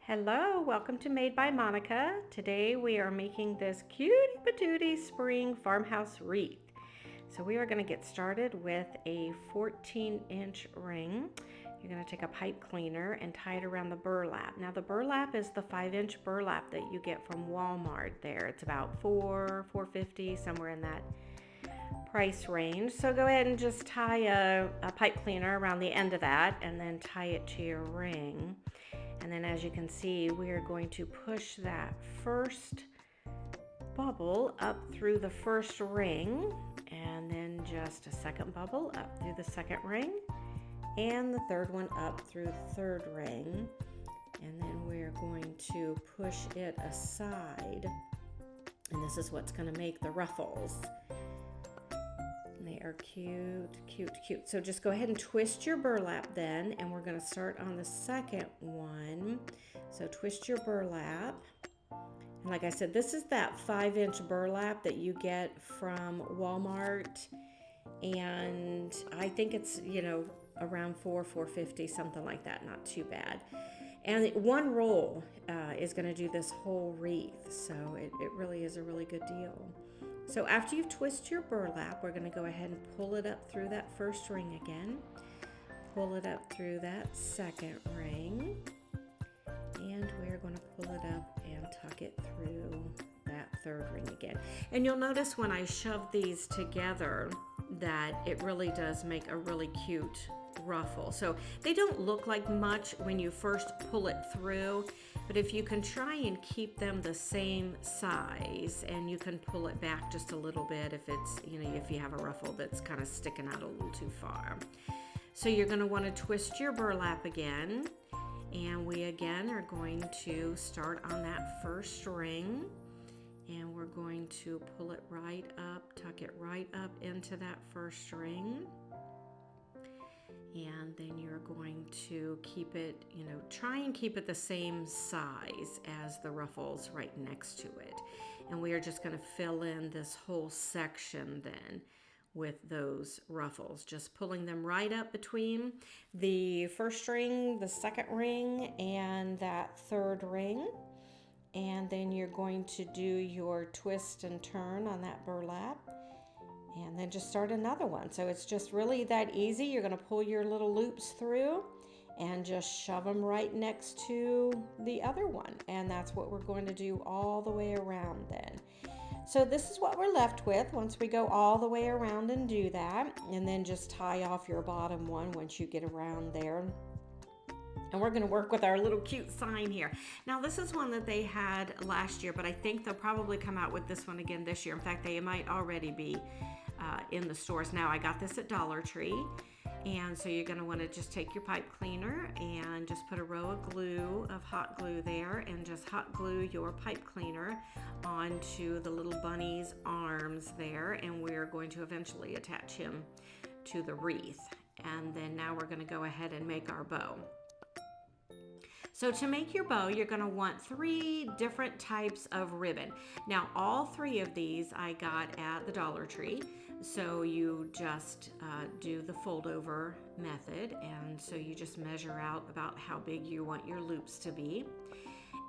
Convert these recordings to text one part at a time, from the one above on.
Hello, welcome to Made by Monica. Today we are making this cutie patootie spring farmhouse wreath. So we are going to get started with a 14-inch ring. You're going to take a pipe cleaner and tie it around the burlap. Now the burlap is the 5-inch burlap that you get from Walmart there. It's about $4.50, somewhere in that price range. So go ahead and just tie a pipe cleaner around the end of that and then tie it to your ring. And then as you can see, we are going to push that first bubble up through the first ring, and then just a second bubble up through the second ring, and the third one up through the third ring. And then we're going to push it aside. And this is what's going to make the ruffles. They are cute, cute, cute. So just go ahead and twist your burlap then, and we're going to start on the second one. So twist your burlap. And like I said, this is that 5-inch burlap that you get from Walmart. And I think it's, around $4.50, something like that. Not too bad. And one roll is going to do this whole wreath. So it really is a really good deal. So after you've twisted your burlap, we're going to go ahead and pull it up through that first ring again. Pull it up through that second ring. And we're going to pull it up and tuck it through that third ring again. And you'll notice when I shove these together that it really does make a really cute ruffle. So they don't look like much when you first pull it through, but if you can try and keep them the same size, and you can pull it back just a little bit if it's, if you have a ruffle that's kind of sticking out a little too far. So you're going to want to twist your burlap again, and we again are going to start on that first ring, and we're going to pull it right up, tuck it right up into that first ring. And then you're going to keep it, try and keep it the same size as the ruffles right next to it. And we are just going to fill in this whole section then with those ruffles, just pulling them right up between the first ring, the second ring, and that third ring. And then you're going to do your twist and turn on that burlap. And then just start another one. So it's just really that easy. You're going to pull your little loops through and just shove them right next to the other one. And that's what we're going to do all the way around then. So this is what we're left with once we go all the way around and do that. And then just tie off your bottom one once you get around there. And we're going to work with our little cute sign here. Now this is one that they had last year, but I think they'll probably come out with this one again this year. In fact, they might already be in the stores now. I got this at Dollar Tree. And so you're going to want to just take your pipe cleaner and just put a row of glue, of hot glue there, and just hot glue your pipe cleaner onto the little bunny's arms there. And we're going to eventually attach him to the wreath. And then now we're going to go ahead and make our bow. So to make your bow, you're going to want 3 different types of ribbon. Now, all 3 of these I got at the Dollar Tree. So you just do the fold over method. And so you just measure out about how big you want your loops to be.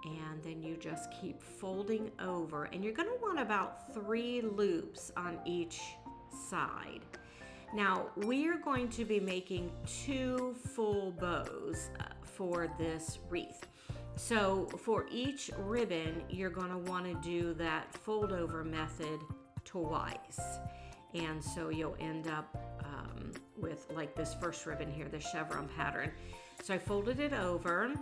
And then you just keep folding over. And you're going to want about 3 loops on each side. Now, we are going to be making 2 full bows for this wreath. So for each ribbon, you're going to want to do that fold over method twice. And so you'll end up with like this first ribbon here, the chevron pattern. So I folded it over.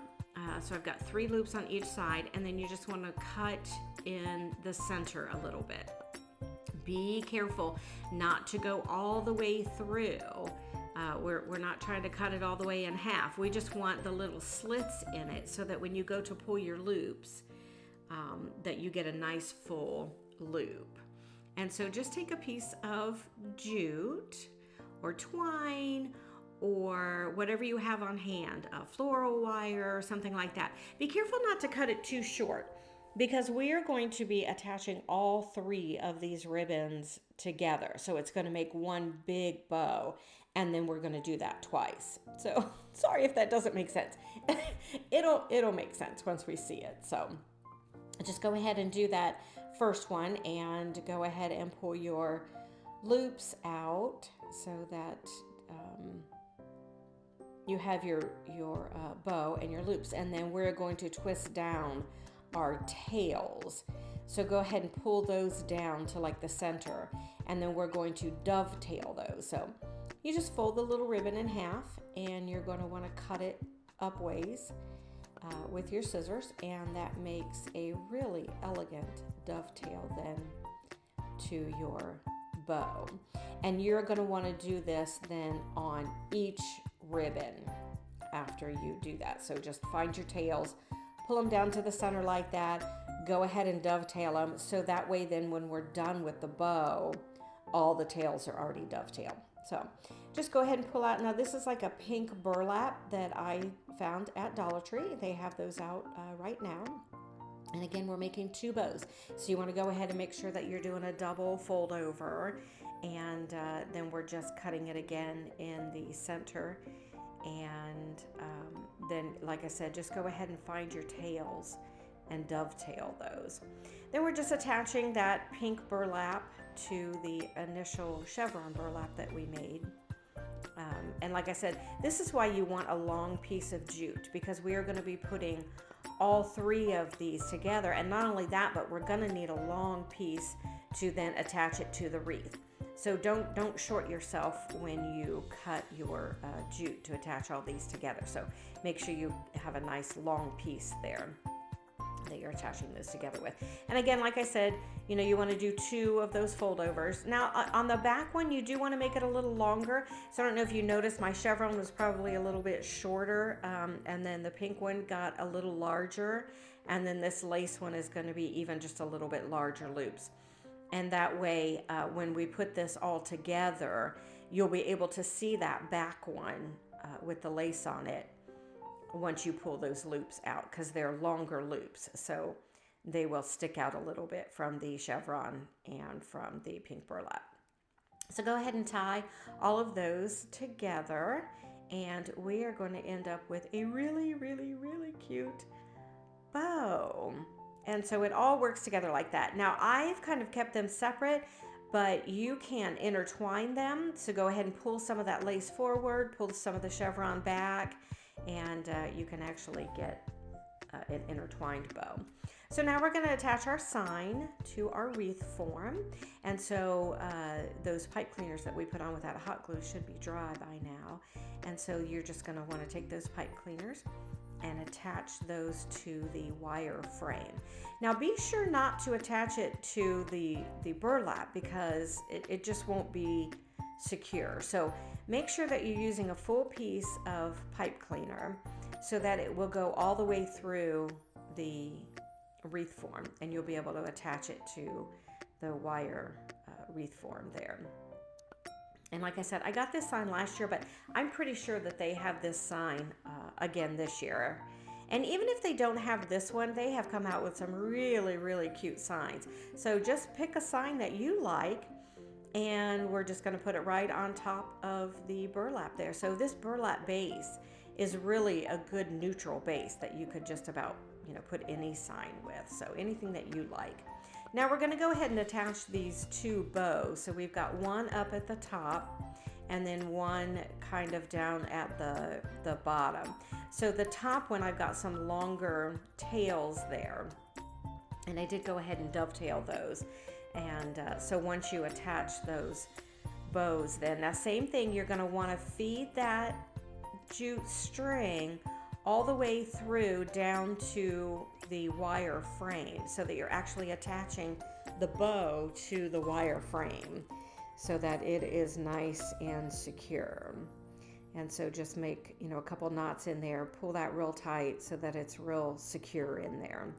So I've got 3 loops on each side, and then you just want to cut in the center a little bit. Be careful not to go all the way through. We're not trying to cut it all the way in half. We just want the little slits in it so that when you go to pull your loops, that you get a nice full loop. And so just take a piece of jute or twine or whatever you have on hand, a floral wire or something like that. Be careful not to cut it too short, because we are going to be attaching all 3 of these ribbons together. So it's going to make one big bow. and then we're going to do that twice. So sorry if that doesn't make sense. It'll make sense once we see it. So just go ahead and do that first one, and go ahead and pull your loops out so that you have your bow and your loops, and then we're going to twist down our tails. So go ahead and pull those down to like the center, and then we're going to dovetail those. So you just fold the little ribbon in half, and you're going to want to cut it up ways with your scissors, and that makes a really elegant dovetail then to your bow. And you're going to want to do this then on each ribbon after you do that. So just find your tails, pull them down to the center like that, go ahead and dovetail them, so that way then when we're done with the bow, all the tails are already dovetailed. So just go ahead and pull out. Now this is like a pink burlap that I found at Dollar Tree. They have those out right now. And again, we're making 2 bows. So you want to go ahead and make sure that you're doing a double fold over, and then we're just cutting it again in the center. And then, like I said, just go ahead and find your tails and dovetail those. Then we're just attaching that pink burlap to the initial chevron burlap that we made. And like I said, this is why you want a long piece of jute, because we are going to be putting all 3 of these together. And not only that, but we're going to need a long piece to then attach it to the wreath. So don't short yourself when you cut your jute to attach all these together. So make sure you have a nice long piece there that you're attaching those together with. And again, like I said, you want to do 2 of those foldovers. Now on the back one, you do want to make it a little longer. So I don't know if you noticed, my chevron was probably a little bit shorter, and then the pink one got a little larger, and then this lace one is going to be even just a little bit larger loops. And that way, when we put this all together, you'll be able to see that back one with the lace on it once you pull those loops out, because they're longer loops, so they will stick out a little bit from the chevron and from the pink burlap. So go ahead and tie all of those together, and we are going to end up with a really, really, really cute bow. And so it all works together like that. Now I've kind of kept them separate, but you can intertwine them. So go ahead and pull some of that lace forward, pull some of the chevron back, and you can actually get an intertwined bow. So now we're going to attach our sign to our wreath form. And so those pipe cleaners that we put on with that hot glue should be dry by now. And so you're just going to want to take those pipe cleaners and attach those to the wire frame. Now be sure not to attach it to the burlap, because it just won't be secure. So make sure that you're using a full piece of pipe cleaner so that it will go all the way through the wreath form, and you'll be able to attach it to the wire wreath form there. And like I said, I got this sign last year, but I'm pretty sure that they have this sign again this year. And even if they don't have this one, they have come out with some really, really cute signs. So just pick a sign that you like, and we're just going to put it right on top of the burlap there. So this burlap base is really a good neutral base that you could just about, put any sign with. So anything that you like. Now we're going to go ahead and attach these 2 bows. So we've got one up at the top, and then one kind of down at the bottom. So the top one, I've got some longer tails there, and I did go ahead and dovetail those. And so once you attach those bows, then now same thing, you're going to want to feed that jute string all the way through down to the wire frame, so that you're actually attaching the bow to the wire frame so that it is nice and secure. And so just make, a couple knots in there, pull that real tight so that it's real secure in there.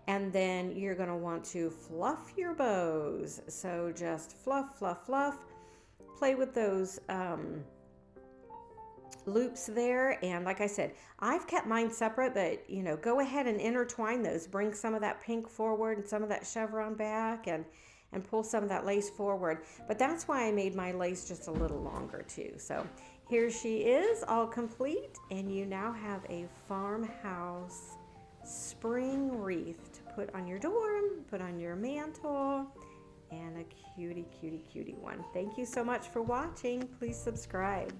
And then you're going to want to fluff your bows. So just fluff, fluff, fluff. Play with those loops there. And like I said, I've kept mine separate, but go ahead and intertwine those. Bring some of that pink forward and some of that chevron back, and and pull some of that lace forward. But that's why I made my lace just a little longer too. So here she is, all complete, and you now have a farmhouse spring wreath to put on your door, put on your mantle, and a cutie, cutie, cutie one. Thank you so much for watching. Please subscribe.